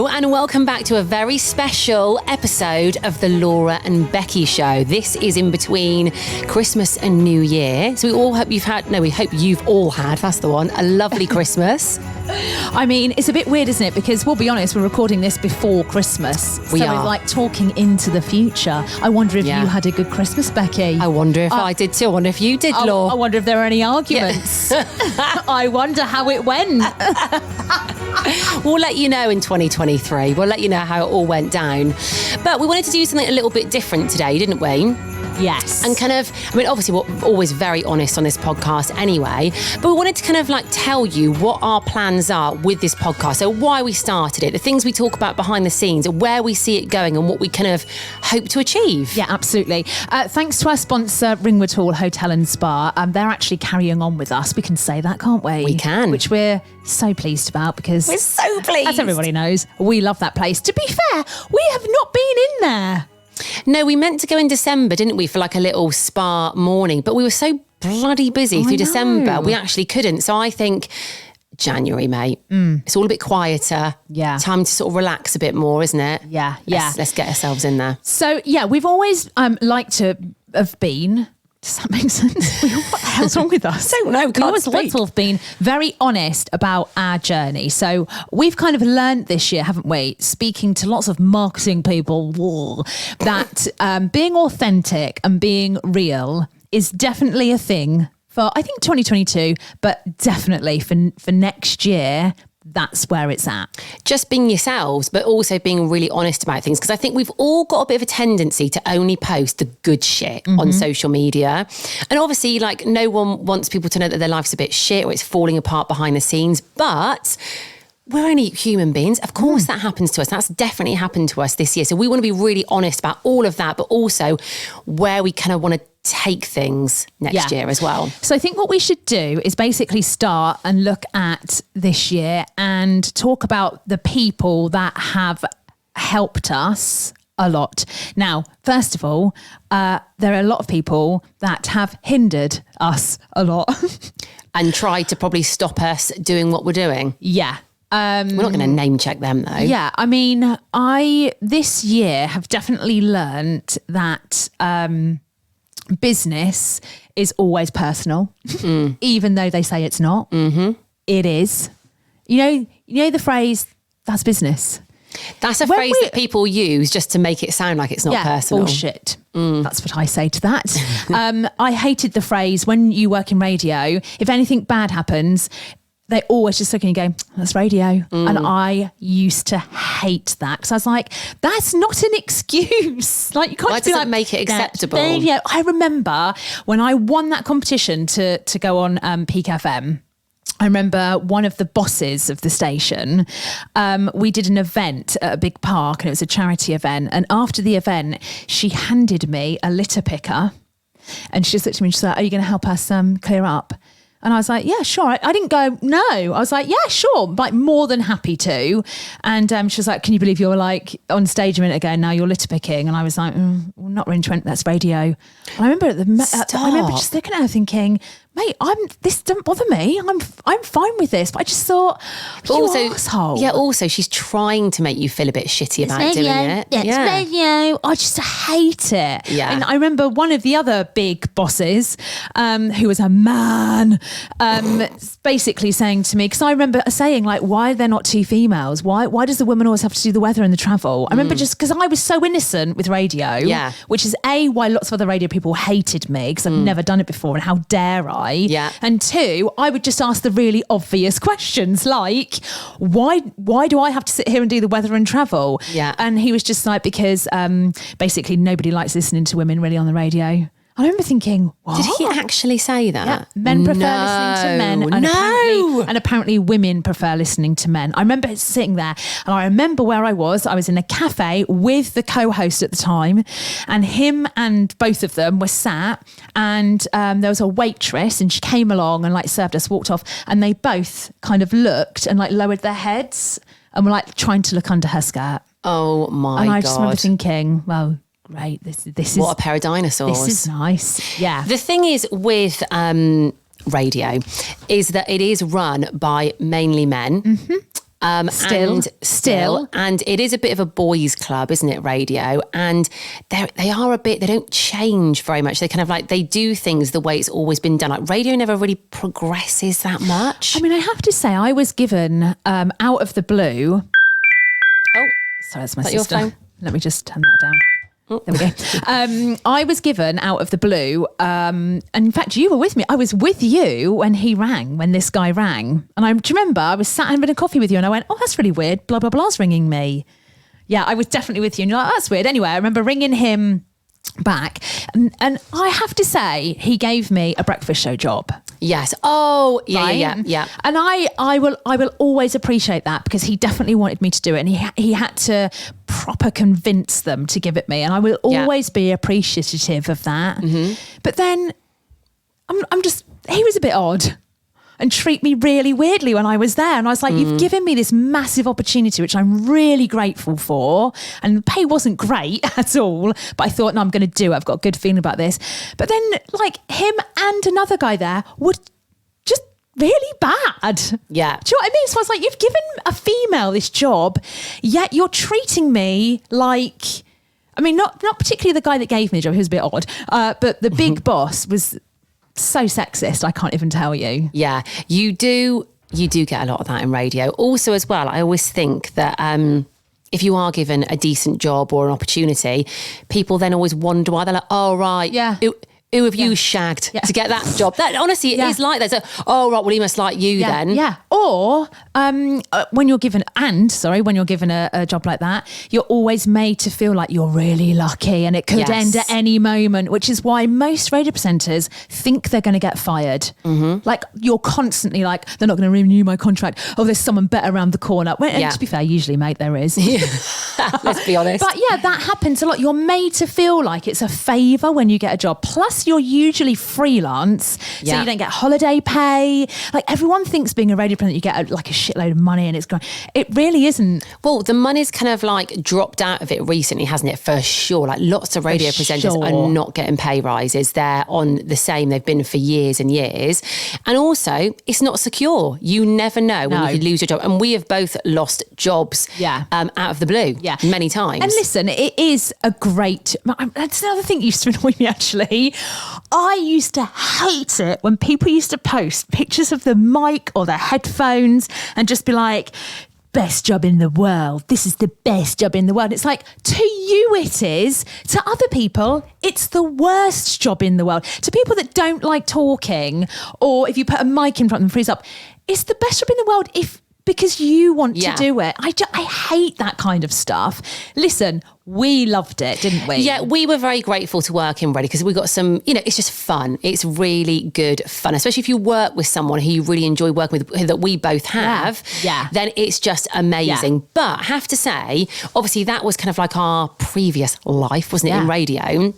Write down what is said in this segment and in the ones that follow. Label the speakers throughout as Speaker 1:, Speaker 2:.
Speaker 1: Hello and welcome back to a very special episode of the Laura and Becky Show. This is in between Christmas and New Year. So we hope you've all had, that's the one, a lovely Christmas.
Speaker 2: I mean, it's a bit weird, isn't it? Because we'll be honest, we're recording this before Christmas.
Speaker 1: We
Speaker 2: so
Speaker 1: are.
Speaker 2: We're like talking into the future. I wonder if you had a good Christmas, Becky.
Speaker 1: I wonder if I did too. I wonder if you did, Laura.
Speaker 2: I wonder if there were any arguments. Yeah. I wonder how it went.
Speaker 1: We'll let you know in 2023. We'll let you know how it all went down. But we wanted to do something a little bit different today, didn't we?
Speaker 2: Yes.
Speaker 1: And obviously we're always very honest on this podcast anyway, but we wanted to tell you what our plans are with this podcast. So why we started it, the things we talk about behind the scenes, where we see it going and what we hope to achieve.
Speaker 2: Yeah, absolutely. Thanks to our sponsor, Ringwood Hall Hotel and Spa. They're actually carrying on with us. We can say that, can't we?
Speaker 1: We can.
Speaker 2: Which we're so pleased about because...
Speaker 1: We're so pleased.
Speaker 2: As everybody knows, we love that place. To be fair, we have not been in there.
Speaker 1: No, we meant to go in December, didn't we, for a little spa morning, but we were so bloody busy through December, we actually couldn't. So I think January, mate. It's all a bit quieter. Yeah. Time to sort of relax a bit more, isn't it?
Speaker 2: Yeah,
Speaker 1: Let's get ourselves in there.
Speaker 2: So, yeah, we've always liked to have been... Does that make sense? What the hell's wrong with us?
Speaker 1: I don't know.
Speaker 2: We always like to have been very honest about our journey. So we've kind of learned this year, haven't we, speaking to lots of marketing people, that being authentic and being real is definitely a thing for, I think, 2022, but definitely for next year. That's where it's at.
Speaker 1: Just being yourselves, but also being really honest about things. Because I think we've all got a bit of a tendency to only post the good shit on social media. And obviously, no one wants people to know that their life's a bit shit or it's falling apart behind the scenes. But we're only human beings. Of course that happens to us. That's definitely happened to us this year. So we want to be really honest about all of that, but also where we want to take things next year as well.
Speaker 2: So I think what we should do is basically start and look at this year and talk about the people that have helped us a lot. Now, first of all, there are a lot of people that have hindered us a lot.
Speaker 1: And tried to probably stop us doing what we're doing.
Speaker 2: Yeah.
Speaker 1: We're not going to name check them though.
Speaker 2: Yeah, I mean, this year have definitely learned that business is always personal, even though they say it's not. It is. You know the phrase, that's business.
Speaker 1: That's a phrase that people use just to make it sound like it's not personal.
Speaker 2: Bullshit. That's what I say to that. I hated the phrase, when you work in radio, if anything bad happens, they always just look at you and go, that's radio. And I used to hate that because I was like, that's not an excuse. You can't
Speaker 1: Why
Speaker 2: just be
Speaker 1: does it make it acceptable?
Speaker 2: Radio. I remember when I won that competition to go on Peak FM. I remember one of the bosses of the station, we did an event at a big park and it was a charity event. And after the event, she handed me a litter picker and she just looked at me and she said, are you going to help us clear up? And I was like, yeah, sure. I didn't go, no. I was like, yeah, sure. More than happy to. And she was like, can you believe you're on stage a minute ago and now you're litter picking? And I was like, not really 20, that's radio. And I remember I remember just looking at her thinking, mate, this doesn't bother me. I'm fine with this. But I just thought, asshole.
Speaker 1: Yeah, also she's trying to make you feel a bit shitty about doing it.
Speaker 2: It's radio. I just hate it.
Speaker 1: Yeah.
Speaker 2: And I remember one of the other big bosses, who was a man, basically saying to me, because I remember saying why are there not two females? Why does the woman always have to do the weather and the travel? I remember just because I was so innocent with radio, which is why lots of other radio people hated me because I've never done it before and how dare I?
Speaker 1: Yeah.
Speaker 2: And two, I would just ask the really obvious questions like, why do I have to sit here and do the weather and travel?
Speaker 1: Yeah.
Speaker 2: And he was just like, because basically nobody likes listening to women really on the radio. I remember thinking, what?
Speaker 1: Did he actually say that?
Speaker 2: Yeah. Men prefer listening to men. And apparently women prefer listening to men. I remember sitting there and I remember where I was. I was in a cafe with the co-host at the time and him and both of them were sat and there was a waitress and she came along and served us, walked off and they both kind of looked and lowered their heads and were trying to look under her skirt.
Speaker 1: Oh my God.
Speaker 2: And I just remember thinking, well, great. This is
Speaker 1: what a pair of dinosaurs.
Speaker 2: This is nice. Yeah.
Speaker 1: The thing is with radio is that it is run by mainly men.
Speaker 2: Still.
Speaker 1: And it is a bit of a boys' club, isn't it, radio? And they don't change very much. They kind of like, they do things the way it's always been done. Like radio never really progresses that much.
Speaker 2: I mean, I have to say, I was given out of the blue.
Speaker 1: Oh,
Speaker 2: sorry, that's my
Speaker 1: that
Speaker 2: sister.
Speaker 1: your phone?
Speaker 2: Let me just turn that down. There we go. I was given out of the blue, and in fact, you were with me. I was with you when this guy rang. And do you remember, I was sat having a coffee with you and I went, oh, that's really weird. Blah, blah, blah's ringing me. Yeah, I was definitely with you. And you're like, oh, that's weird. Anyway, I remember ringing him back. And I have to say, he gave me a breakfast show job.
Speaker 1: Yes. Oh, yeah,
Speaker 2: right?
Speaker 1: yeah.
Speaker 2: And I will always appreciate that, because he definitely wanted me to do it, and he had to proper convince them to give it me, and I will always be appreciative of that. Mm-hmm. But then he was a bit odd and treat me really weirdly when I was there. And I was like, you've given me this massive opportunity, which I'm really grateful for. And the pay wasn't great at all, but I thought, no, I'm going to do it. I've got a good feeling about this. But then like him and another guy there would just really bad.
Speaker 1: Yeah.
Speaker 2: Do you know what I mean? So I was like, you've given a female this job, yet you're treating me like, I mean, not particularly the guy that gave me the job, he was a bit odd, but the big boss was so sexist, I can't even tell you.
Speaker 1: Yeah, you do get a lot of that in radio. Also as well, I always think that if you are given a decent job or an opportunity, people then always wonder why. They're like, oh, right,
Speaker 2: yeah.
Speaker 1: Who have you shagged to get that job? That honestly, it is like that. So, oh, right, well, he must like you then.
Speaker 2: Yeah. Or when you're given a job like that, you're always made to feel like you're really lucky and it could end at any moment, which is why most radio presenters think they're going to get fired. Mm-hmm. Like, you're constantly like, they're not going to renew my contract. Oh, there's someone better around the corner. Well, and to be fair, usually, mate, there is.
Speaker 1: Let's be honest.
Speaker 2: But yeah, that happens a lot. You're made to feel like it's a favour when you get a job. Plus, you're usually freelance, so you don't get holiday pay. Like, everyone thinks being a radio presenter, you get a shitload of money, and it really isn't.
Speaker 1: Well, the money's kind of like dropped out of it recently, hasn't it? For sure. Like, lots of radio presenters are not getting pay rises. They're on the same. They've been for years and years. And also, it's not secure. You never know when you could lose your job. And we have both lost jobs out of the blue many times.
Speaker 2: And listen, it is a great... That's another thing that used to annoy me, actually. I used to hate it when people used to post pictures of the mic or their headphones and just be like, best job in the world. This is the best job in the world. It's like, to you it is. To other people, it's the worst job in the world. To people that don't like talking, or if you put a mic in front of them, freeze up, it's the best job in the world because you want to do it. I hate that kind of stuff. Listen, we loved it, didn't we?
Speaker 1: Yeah, we were very grateful to work in radio because we got some, it's just fun. It's really good fun, especially if you work with someone who you really enjoy working with, that we both have, then it's just amazing. Yeah. But I have to say, obviously that was kind of like our previous life, wasn't it, in radio?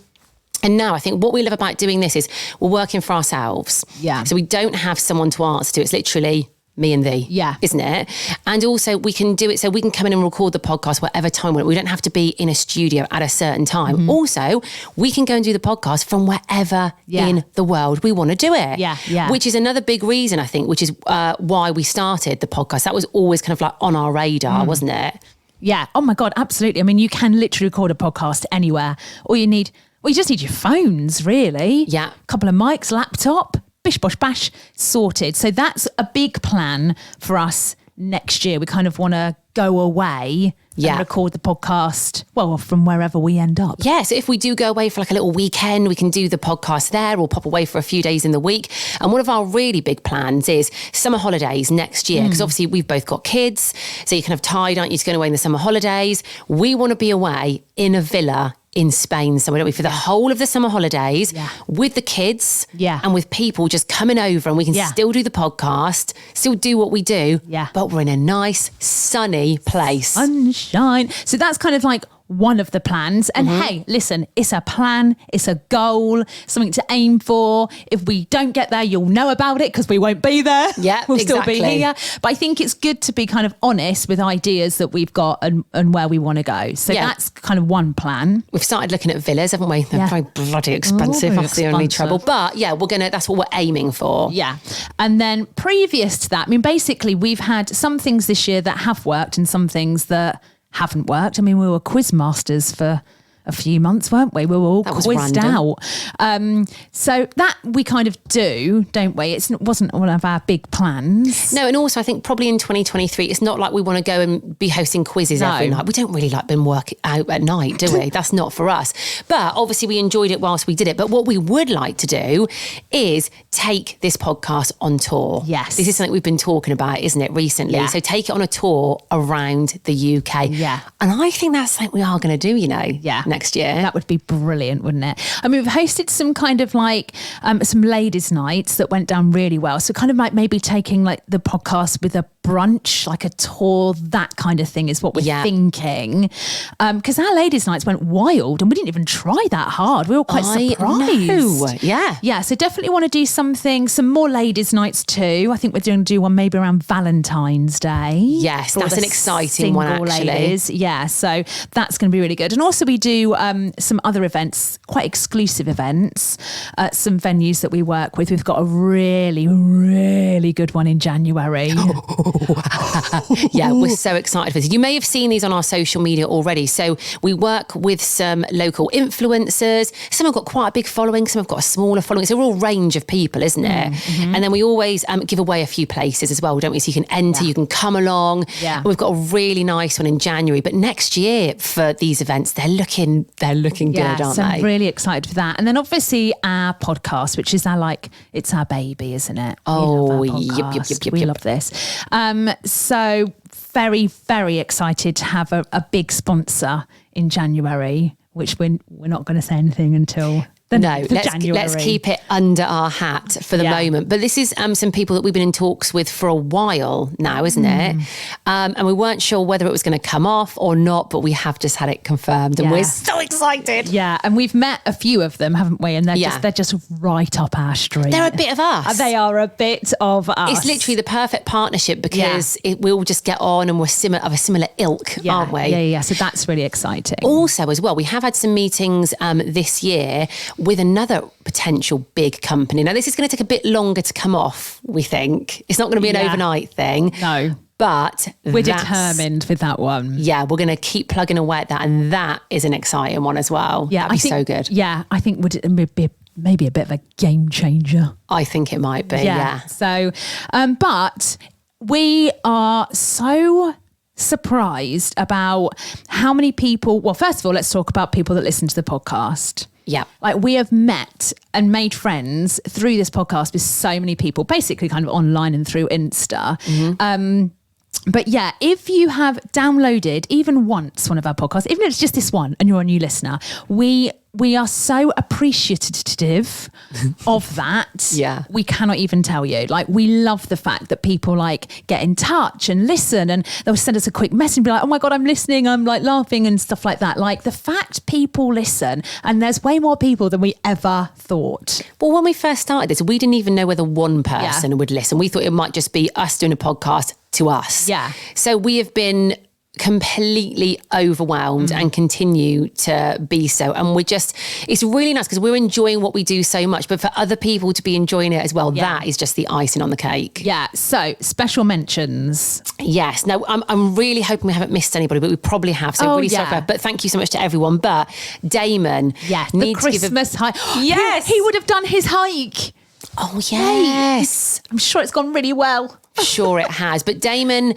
Speaker 1: And now I think what we love about doing this is we're working for ourselves. Yeah. So we don't have someone to answer to. It's literally me and thee, isn't it? And also we can do it so we can come in and record the podcast whatever time we want. We don't have to be in a studio at a certain time. Mm-hmm. Also, we can go and do the podcast from wherever in the world we want to do it. Yeah. Which is another big reason, I think, which is why we started the podcast. That was always kind of like on our radar, wasn't it?
Speaker 2: Yeah. Oh my God, absolutely. I mean, you can literally record a podcast anywhere. You just need your phones, really. Yeah. A couple of mics, laptop. Bish, bosh, bash, sorted. So that's a big plan for us next year. We kind of want to go away and record the podcast, from wherever we end up. Yeah,
Speaker 1: so if we do go away for like a little weekend, we can do the podcast there or pop away for a few days in the week. And one of our really big plans is summer holidays next year, because obviously we've both got kids, so you're kind of tired, aren't you, to go away in the summer holidays. We want to be away in a villa in Spain somewhere, don't we, for the whole of the summer holidays with the kids and with people just coming over, and we can still do the podcast, still do what we do, but we're in a nice sunny place.
Speaker 2: Sunshine. So that's kind of like one of the plans. And hey, listen, it's a plan, it's a goal, something to aim for. If we don't get there, you'll know about it because we won't be there.
Speaker 1: Yeah,
Speaker 2: we'll
Speaker 1: exactly.
Speaker 2: still be here. But I think it's good to be kind of honest with ideas that we've got and where we want to go. So that's kind of one plan.
Speaker 1: We've started looking at villas, haven't we? They're very bloody expensive. That's the only trouble. But yeah, that's what we're aiming for.
Speaker 2: Yeah. And then previous to that, I mean, basically we've had some things this year that have worked and some things that haven't worked. I mean, we were quiz masters for a few months, weren't we? We were all quizzed out. So that we kind of do, don't we? It wasn't one of our big plans.
Speaker 1: No, and also I think probably in 2023, it's not like we want to go and be hosting quizzes every night. We don't really like being working out at night, do we? That's not for us. But obviously we enjoyed it whilst we did it. But what we would like to do is take this podcast on tour.
Speaker 2: Yes.
Speaker 1: This is something we've been talking about, isn't it, recently? Yeah. So take it on a tour around the UK.
Speaker 2: Yeah.
Speaker 1: And I think that's something we are going to do, next year.
Speaker 2: That would be brilliant, wouldn't it? I mean, we've hosted some kind of like some ladies' nights that went down really well. So kind of like maybe taking like the podcast with a brunch, like a tour, that kind of thing is what we're thinking. Because our ladies' nights went wild and we didn't even try that hard. We were quite surprised.
Speaker 1: Know. Yeah.
Speaker 2: Yeah, so definitely want to do some more ladies' nights too. I think we're going to do one maybe around Valentine's Day.
Speaker 1: Yes, that's an exciting one actually.
Speaker 2: Ladies. Yeah, so that's going to be really good. And also we do some other events, quite exclusive events at some venues that we work with. We've got a really, really good one in January.
Speaker 1: Yeah, we're so excited for this. You may have seen these on our social media already. So we work with some local influencers. Some have got quite a big following, some have got a smaller following. It's a real range of people, isn't it? Mm-hmm. And then we always give away a few places as well, don't we? So you can enter, you can come along. Yeah. We've got a really nice one in January. But next year for these events, they're looking good, aren't they?
Speaker 2: I'm really excited for that. And then obviously our podcast, which is it's our baby, isn't it?
Speaker 1: Oh,
Speaker 2: yep. We love this. So very, very excited to have a big sponsor in January, which we're not going to say anything until
Speaker 1: let's keep it under our hat for the moment. But this is some people that we've been in talks with for a while now, isn't it? And we weren't sure whether it was going to come off or not, but we have just had it confirmed and we're so excited.
Speaker 2: Yeah, and we've met a few of them, haven't we? And they're just right up our street.
Speaker 1: They're a bit of us.
Speaker 2: They are a bit of us.
Speaker 1: It's literally the perfect partnership because we all just get on and we're of a similar ilk, aren't we?
Speaker 2: Yeah. So that's really exciting.
Speaker 1: Also, as well, we have had some meetings this year with another potential big company. Now, this is going to take a bit longer to come off, we think. It's not going to be an overnight thing.
Speaker 2: No.
Speaker 1: But
Speaker 2: we're determined with that one.
Speaker 1: Yeah, we're going to keep plugging away at that. And that is an exciting one as well. Yeah, that'd be so good.
Speaker 2: Yeah, I think would be maybe a bit of a game changer.
Speaker 1: I think it might be, yeah.
Speaker 2: So, but we are so surprised about how many people, well, first of all, let's talk about people that listen to the podcast.
Speaker 1: Yeah.
Speaker 2: Like we have met and made friends through this podcast with so many people, basically kind of online and through Insta. Mm-hmm. But yeah, if you have downloaded even once one of our podcasts, even if it's just this one and you're a new listener, we are so appreciative of that.
Speaker 1: Yeah.
Speaker 2: We cannot even tell you. Like, we love the fact that people like get in touch and listen and they'll send us a quick message and be like, oh my God, I'm listening. I'm like laughing and stuff like that. Like the fact people listen, and there's way more people than we ever thought.
Speaker 1: Well, when we first started this, we didn't even know whether one person would listen. We thought it might just be us doing a podcast to us.
Speaker 2: Yeah.
Speaker 1: So we have been completely overwhelmed and continue to be so, and it's really nice because we're enjoying what we do so much, but for other people to be enjoying it as well, that is just the icing on the cake.
Speaker 2: So special mentions.
Speaker 1: Yes. Now I'm really hoping we haven't missed anybody, but we probably have, so really sorry. But thank you so much to everyone. But Damon,
Speaker 2: the Christmas hike.
Speaker 1: Yes,
Speaker 2: he would have done his hike.
Speaker 1: Oh yes,
Speaker 2: I'm sure it's gone really well.
Speaker 1: Sure it has. But Damon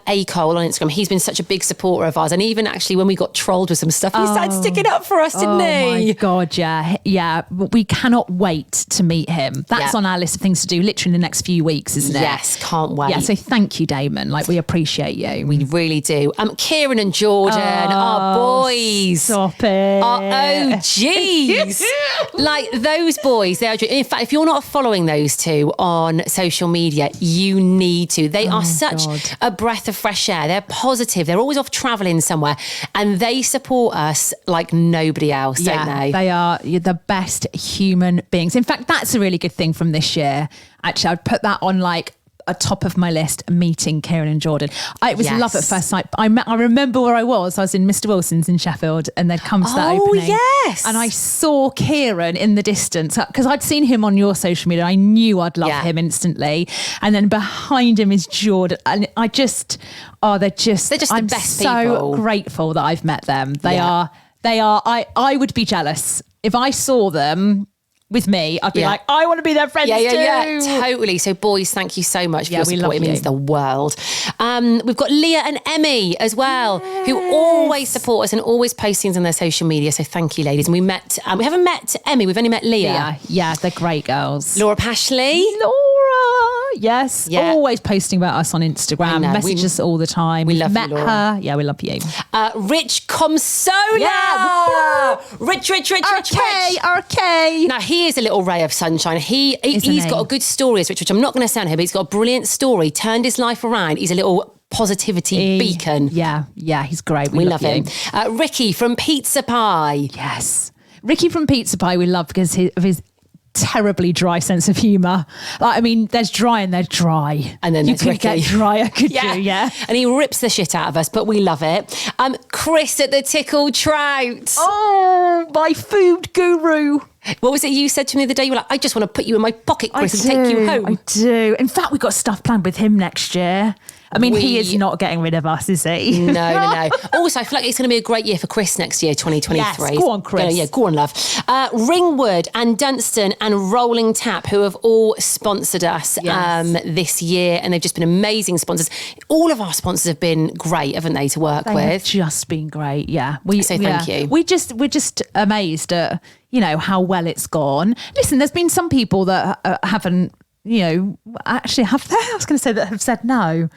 Speaker 1: A. Cole on Instagram, he's been such a big supporter of ours. And even actually when we got trolled with some stuff, he started sticking up for us, didn't he?
Speaker 2: Oh my God, yeah. Yeah, we cannot wait to meet him. That's on our list of things to do literally in the next few weeks, isn't it?
Speaker 1: Yes, can't wait.
Speaker 2: Yeah, so thank you, Damon. Like, we appreciate you.
Speaker 1: We really do. Kieran and Jordan, our boys.
Speaker 2: Stop it.
Speaker 1: Our OGs. Like, those boys, they are. In fact, if you're not following those two on social media, you need to. They are such a breath of fresh air. They're positive. They're always off traveling somewhere, and they support us like nobody else, don't they?
Speaker 2: They are the best human beings. In fact, that's a really good thing from this year. Actually, I'd put that on like a top of my list, meeting Kieran and Jordan. It was love at first sight. I remember where I was. I was in Mr. Wilson's in Sheffield, and they'd come to that opening.
Speaker 1: Oh, yes.
Speaker 2: And I saw Kieran in the distance because I'd seen him on your social media. I knew I'd love him instantly. And then behind him is Jordan. And they're just
Speaker 1: I'm
Speaker 2: the best people. I'm so grateful that I've met them. They are, I would be jealous if I saw them with me. I'd be like, I want to be their friends too.
Speaker 1: Yeah, totally. So boys, thank you so much for your support. It means the world. We've got Leah and Emmy as well, who always support us and always post things on their social media. So thank you, ladies. And we haven't met Emmy, we've only met Leah.
Speaker 2: Yeah, they're great girls.
Speaker 1: Laura Pashley.
Speaker 2: Yes, always posting about us on Instagram, message us all the time.
Speaker 1: We love
Speaker 2: met
Speaker 1: you,
Speaker 2: her. Yeah, we love you.
Speaker 1: Rich Comsona.
Speaker 2: Yeah.
Speaker 1: Rich.
Speaker 2: RK.
Speaker 1: Now, he is a little ray of sunshine. He's got a good story, as Rich. I'm not going to sound here, but he's got a brilliant story, turned his life around. He's a little positivity beacon.
Speaker 2: Yeah, he's great.
Speaker 1: We love him. Ricky from Pizza Pie.
Speaker 2: Yes. Ricky from Pizza Pie we love because of his terribly dry sense of humour. Like, I mean, there's dry and there's dry.
Speaker 1: And then
Speaker 2: you
Speaker 1: there's
Speaker 2: could
Speaker 1: Ricky.
Speaker 2: get drier, could you? Yeah.
Speaker 1: And he rips the shit out of us, but we love it. Chris at the Tickle Trout.
Speaker 2: Oh, my food guru.
Speaker 1: What was it you said to me the other day? You were like, I just want to put you in my pocket, Chris, and take you home.
Speaker 2: I do. In fact, we've got stuff planned with him next year. I mean, he is not getting rid of us, is he?
Speaker 1: No. Also, I feel like it's going to be a great year for Chris next year, 2023.
Speaker 2: Yes, go on, Chris.
Speaker 1: Go on, love. Ringwood and Dunston and Rolling Tap, who have all sponsored us this year, and they've just been amazing sponsors. All of our sponsors have been great, haven't they, to work with?
Speaker 2: They've just been great, yeah.
Speaker 1: Thank you.
Speaker 2: We're just amazed at, how well it's gone. Listen, there's been some people that haven't, actually have there. I was going to say that have said no.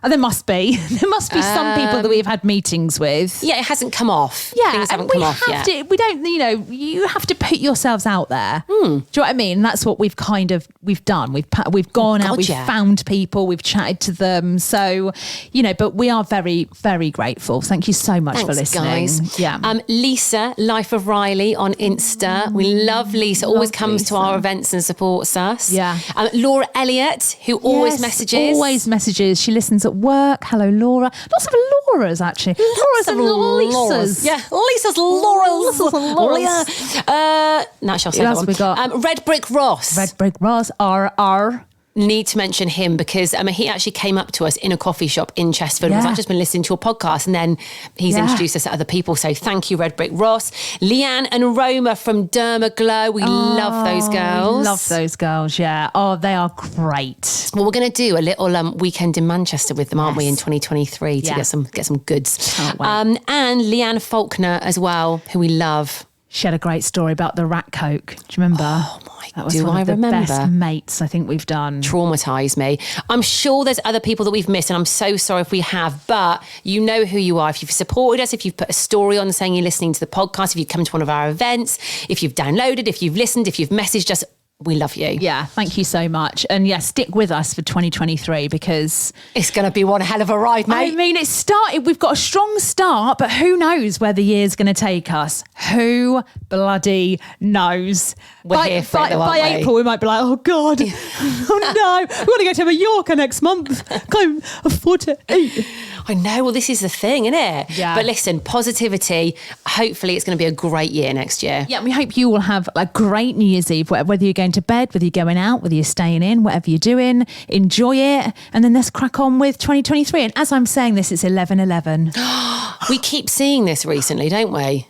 Speaker 2: Oh, there must be some people that we've had meetings with.
Speaker 1: Yeah, it hasn't come off.
Speaker 2: Yeah,
Speaker 1: things haven't come off yet.
Speaker 2: We don't, you have to put yourselves out there. Do you know what I mean? That's what we've done. We've gone out, we've found people, we've chatted to them. So, but we are very, very grateful. Thank you so much for listening.
Speaker 1: Guys.
Speaker 2: Yeah.
Speaker 1: Lisa, Life of Riley on Insta. We love Lisa. Always comes to our events and supports us.
Speaker 2: Yeah.
Speaker 1: Laura Elliott, who always messages.
Speaker 2: Always messages. She listens at work. Hello, Laura. Lots of Lauras, actually. Lauras and Lisas.
Speaker 1: Yeah, Lisa's Laura's.
Speaker 2: Lisas and Lauras.
Speaker 1: Shall say that one.
Speaker 2: We got?
Speaker 1: Red Brick Ross.
Speaker 2: Red Brick Ross. R.
Speaker 1: Need to mention him because he actually came up to us in a coffee shop in Chesterfield. I've just been listening to a podcast, and then he's introduced us to other people. So thank you, Red Brick Ross. Leanne and Roma from Derma Glow. We love those girls.
Speaker 2: We love those girls, yeah. Oh, they are great.
Speaker 1: Well, we're going to do a little weekend in Manchester with them, aren't we, in 2023 to get some goods. And Leanne Faulkner as well, who we love.
Speaker 2: She had a great story about the rat coke. Do you remember?
Speaker 1: Oh my
Speaker 2: God. That was one of the best mates I think we've done.
Speaker 1: Traumatised me. I'm sure there's other people that we've missed, and I'm so sorry if we have, but you know who you are. If you've supported us, if you've put a story on saying you're listening to the podcast, if you've come to one of our events, if you've downloaded, if you've listened, if you've messaged us, we love you.
Speaker 2: Yeah, thank you so much. And stick with us for 2023 because
Speaker 1: it's going to be one hell of a ride, mate.
Speaker 2: I mean, it started, we've got a strong start, but who knows where the year's going to take us? Who bloody knows?
Speaker 1: We're here for it, though,
Speaker 2: by
Speaker 1: aren't we?
Speaker 2: April, we might be like, oh God, oh no, we want to go to Mallorca next month. Can't afford to eat.
Speaker 1: I know. Well, this is the thing, isn't it?
Speaker 2: Yeah.
Speaker 1: But listen, positivity. Hopefully it's going to be a great year next year.
Speaker 2: Yeah, we hope you will have a great New Year's Eve, whether you're going to bed, whether you're going out, whether you're staying in, whatever you're doing, enjoy it. And then let's crack on with 2023. And as I'm saying this, it's 11/11.
Speaker 1: We keep seeing this recently, don't we?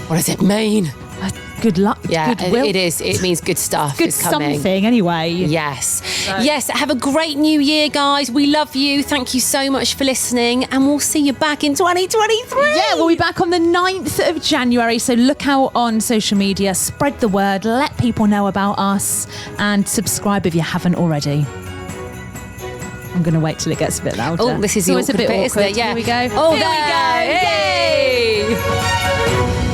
Speaker 1: What does it mean?
Speaker 2: Good luck.
Speaker 1: Yeah,
Speaker 2: goodwill.
Speaker 1: it is. It means good stuff.
Speaker 2: Good
Speaker 1: is coming.
Speaker 2: something anyway.
Speaker 1: Yes. Yes. Have a great new year, guys. We love you. Thank you so much for listening. And we'll see you back in 2023.
Speaker 2: Yeah, we'll be back on the 9th of January. So look out on social media. Spread the word. Let people know about us. And subscribe if you haven't already. I'm going to wait till it gets a bit louder.
Speaker 1: Oh, this is the awkward bit, isn't it? Yeah.
Speaker 2: Here we go.
Speaker 1: Oh,
Speaker 2: Here we go.
Speaker 1: Yay!